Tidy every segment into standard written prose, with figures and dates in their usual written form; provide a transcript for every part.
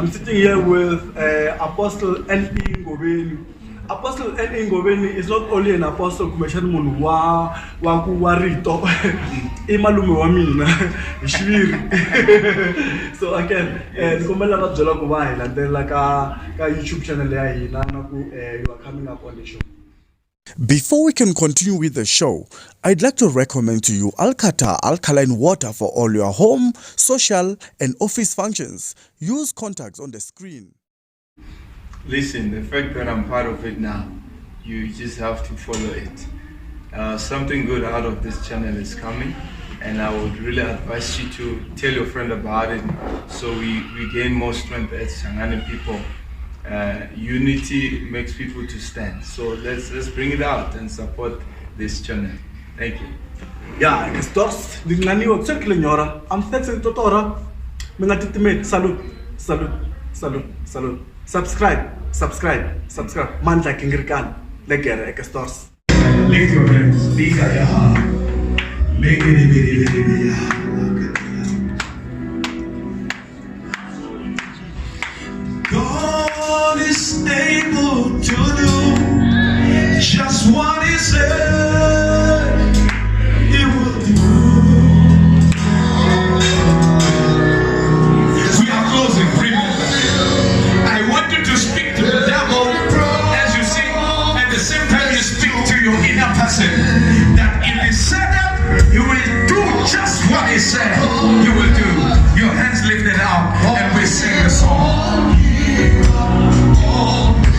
I'm sitting here with Apostle N.E. Ngobeni. Apostle N.E. Ngobeni is not only an apostle, kumeshani munhu wa rito, imalume wa mina, shiviri. So again, nikombela na byela ku va hi landzelela ka YouTube channel ya hina na ku you are coming up on the show. Before we can continue with the show, I'd like to recommend to you Alkata Alkaline Water for all your home, social, and office functions. Use contacts on the screen. Listen, the fact that I'm part of it now, you just have to follow it. Something good out of this channel is coming, and I would really advise you to tell your friend about it so we gain more strength as Changani people. Unity makes people to stand. So let's bring it out and support this channel. Thank you. Yeah, it's Docs. I'm flexing Totora. Salute, salute, salute, salute. Subscribe. Manta Kingrikan. Legere Ekastors. Lift your hands. God is able to do just what He said He will do. We are closing. Remember, I want you to speak to the devil as you sing, at the same time you speak to your inner person. That if He said it, you will do just what He said you will do. Your hands lifted up, and we sing the song.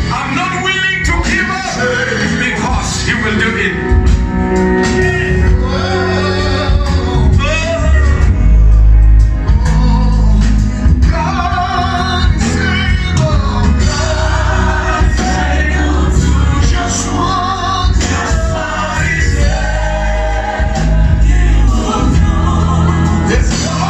I'm not willing to give up because He will do it. It's all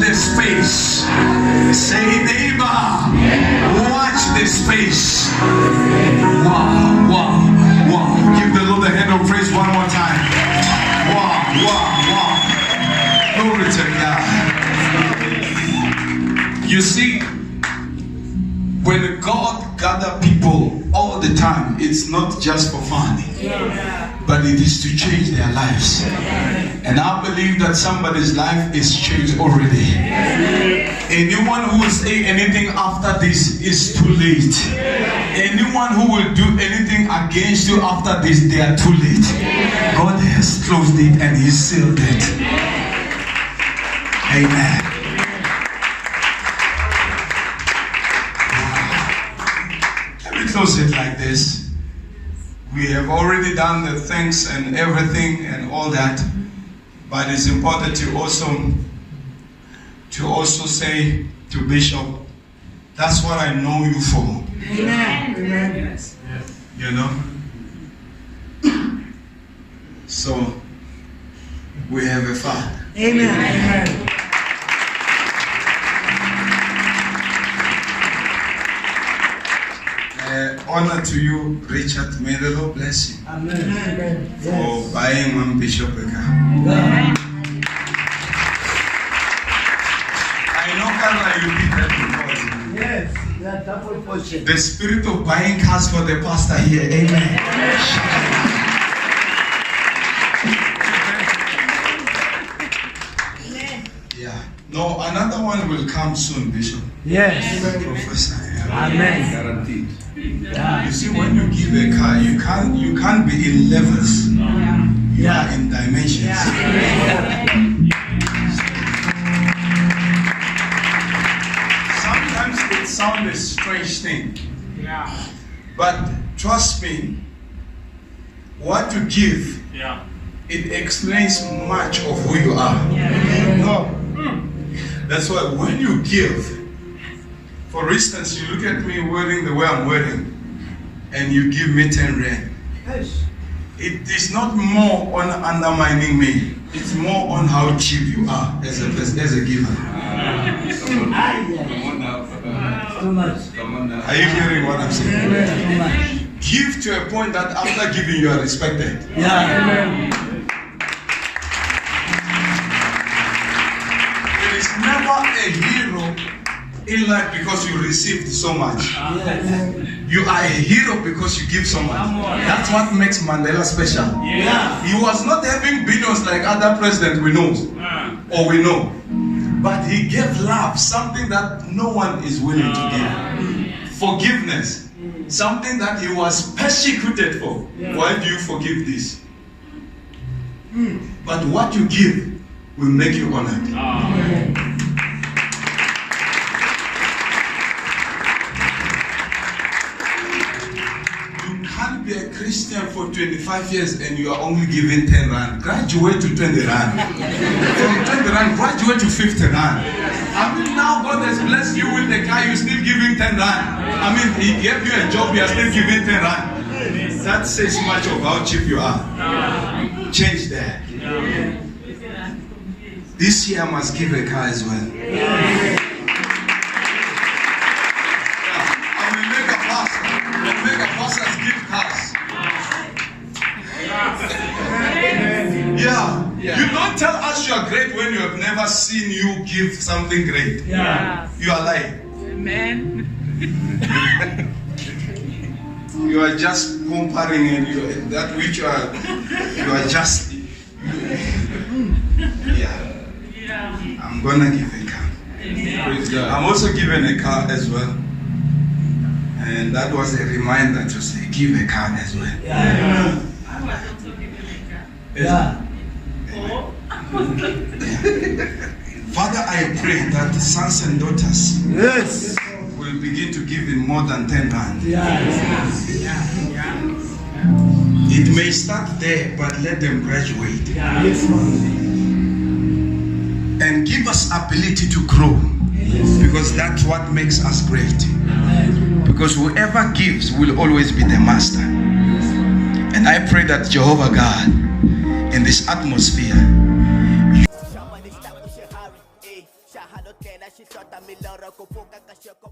this space. Say, neighbor, watch this space. Wow, wow, wow. Give the Lord a hand of praise one more time. Wow, wow, wow. Glory to God. You see, when God gather people all the time, it's not just for fun, but it is to change their lives. And I believe that somebody's life is changed already. Anyone who will say anything after this is too late. Anyone who will do anything against you after this, they are too late. God has closed it and He sealed it. Amen. Close it like this. We have already done the things and everything and all that, but it's important to also say to Bishop, that's what I know you for. Amen. Amen. You know? So we have a Father. Amen. Amen. Honor to you, Richard. May the Lord bless you. Amen. For buying one Bishop a car. I know, Carla, you did that before. Yes, that double portion. The spirit of buying cars for the pastor here. Amen. Yeah. No, another one will come soon, Bishop. Yes. Professor. Amen. Guaranteed. You see, when you give a car, you can't be in levels. You are in dimensions. Sometimes it sounds a strange thing. But trust me, what you give, it explains much of who you are. That's why when you give, for instance, you look at me wearing the way I'm wearing, and you give me 10 rand. Yes. It is not more on undermining me. It's more on how cheap you are as a giver. Come on now. Too much. Come on now. Are you hearing what I'm saying? Too much. Give to a point that after giving you are respected. Yeah. Amen. There is never a hero in life because you received so much. Yes. You are a hero because you give so much. That's what makes Mandela special. Yeah. He was not having billions like other presidents we know, or we know. But he gave love, something that no one is willing to give. Forgiveness, something that he was persecuted for. Why do you forgive this? But what you give will make you honored. Be a Christian for 25 years and you are only giving 10 rand. Graduate to 20 rand. From 20 rand, graduate to 50 rand. I mean, now God has blessed you with a car, you're still giving 10 rand. I mean, He gave you a job, you are still giving 10 rand. That says much of how cheap you are. Change that. This year I must give a car as well. You don't tell us you are great when you have never seen you give something great. You are lying. Amen. You are just comparing and that which you are just. I'm gonna give a car. I'm also giving a car as well. And that was a reminder to say, give a car as well. Father, I pray that the sons and daughters will begin to give in more than 10 rand. It may start there, but let them graduate. And give us ability to grow, because that's what makes us great. Because whoever gives will always be the master. And I pray that Jehovah God, in this atmosphere, xihlota milorho ku pfuka ka xoko